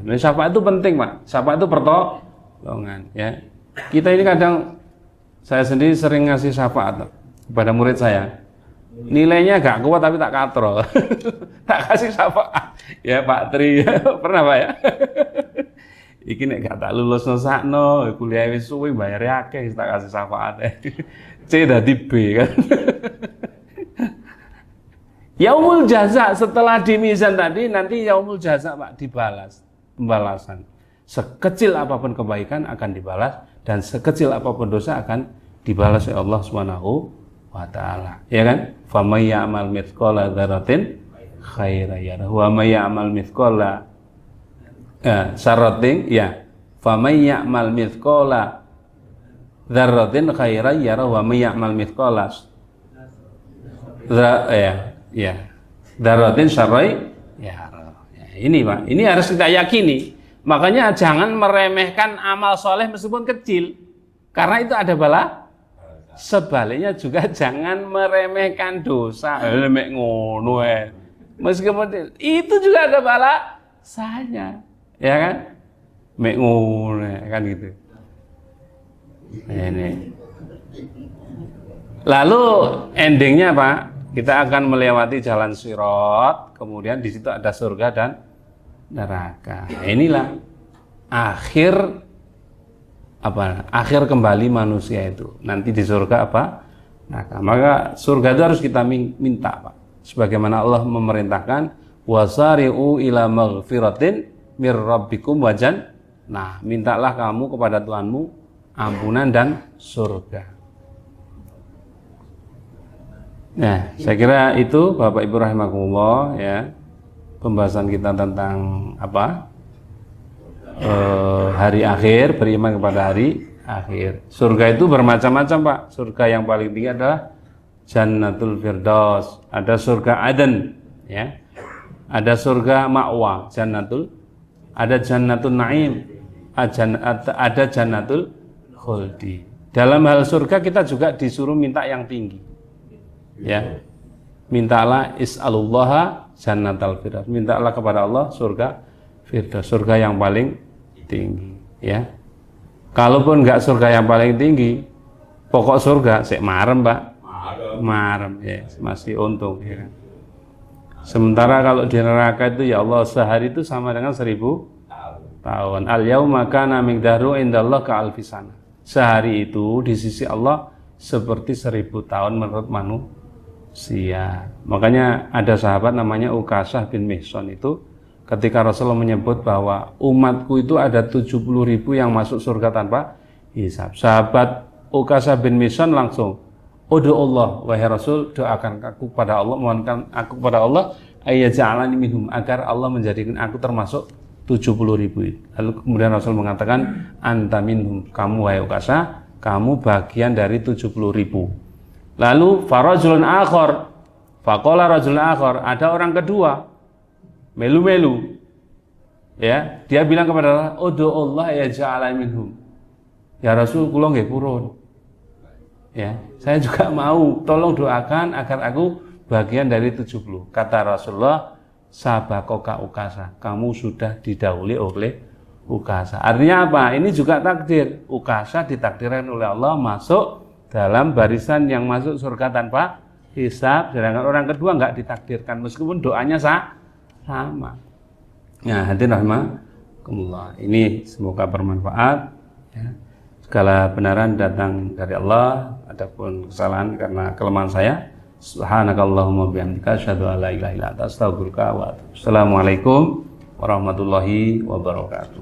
Nah, syafaat itu penting, Pak. Syafaat itu pertolongan, ya. Kita ini kadang, saya sendiri sering ngasih syafaat kepada murid saya. Nilainya gak kuat tapi tak katrol. Tak kasih syafaat. Ya Pak Tri, pernah Pak ya? Iki nek gak tak lulus nosakno, kuliah wis suwi bayar akeh tak kasih syafaat. C dadi B kan. Yaumul jaza, setelah di mizan tadi, nanti yaumul jaza Pak, dibalas, pembalasan. Sekecil apapun kebaikan akan dibalas, dan sekecil apapun dosa akan dibalas oleh Allah Subhanahu wa ta'ala. Ya kan? Faman ya'mal mithqala dzarratin khairan yarah wa may ya'mal mithqala syarratin ya. Faman ya'mal mithqala dzarratin khairan yarah wa may ya'mal mithqala dzarratin syarran yarah. Ya, ini Pak, ini harus kita yakini. Makanya jangan meremehkan amal soleh meskipun kecil, karena itu ada bala. Sebaliknya juga jangan meremehkan dosa. Mek ngono meskipun itu juga ada balasanya, ya kan? Mek ngono kan gitu. Ini. Lalu endingnya Pak, kita akan melewati jalan sirat, kemudian di situ ada surga dan neraka. Nah, inilah akhir kembali manusia itu. Nanti di surga apa? Neraka. Maka surga itu harus kita minta, Pak. Sebagaimana Allah memerintahkan, wasari'u ila maghfiratin mir rabbikum wajan. Nah, mintalah kamu kepada Tuhanmu ampunan dan surga. Nah, saya kira itu Bapak Ibu rahimakumullah ya. Pembahasan kita tentang apa? Hari akhir, beriman kepada hari akhir. Surga itu bermacam-macam, Pak. Surga yang paling tinggi adalah Jannatul Firdaus, ada surga Aden, ya. Ada surga Ma'wa, ada Jannatul Naim, ada Jannatul Khuldi. Dalam hal surga kita juga disuruh minta yang tinggi. Ya. Mintalah is'alullaha jannatal firdaus. Mintalah kepada Allah surga firdaus, surga yang paling tinggi, ya. Kalaupun enggak surga yang paling tinggi, pokok surga sik marem, Pak. Marem ya, masih untung ya. Sementara kalau di neraka itu ya Allah sehari itu sama dengan 1000 tahun. Al yauma kana miqdaru indallah ka alfi sana. Sehari itu di sisi Allah seperti 1000 tahun menurut manusia. Makanya ada sahabat namanya Ukasah bin Mihsan itu ketika Rasulullah menyebut bahwa umatku itu ada 70.000 yang masuk surga tanpa hisab. Sahabat Ukasah bin Mihsan langsung, "Udu Allah, wahai Rasul, doakan aku kepada Allah, mohonkan aku kepada Allah, ayyaj'alani minhum, agar Allah menjadikan aku termasuk 70.000 itu." Lalu kemudian Rasul mengatakan, "Anta minhum, kamu wahai Ukasah, kamu bagian dari 70.000. Lalu farajulun akhar, faqala rajulun akhar, ada orang kedua melu-melu, ya, dia bilang kepada Allah, "Udu Allah ya ja'ala minhum." Ya Rasul, kula nggih purun. Ya, saya juga mau, tolong doakan agar aku bagian dari 70. Kata Rasulullah, sabakoka Ukasah, kamu sudah didahului oleh Ukasah. Artinya apa? Ini juga takdir. Ukasah ditakdirkan oleh Allah masuk dalam barisan yang masuk surga tanpa hisab, sedangkan orang kedua enggak ditakdirkan meskipun doanya sama. Nah, hadirin rahimakumullah. Ini semoga bermanfaat ya. Segala benaran datang dari Allah, adapun kesalahan karena kelemahan saya. Subhanakallahumma bihamdika asyhadu an la ilaha illa anta astaghfiruka wa atubu ilaik. Assalamualaikum warahmatullahi wabarakatuh.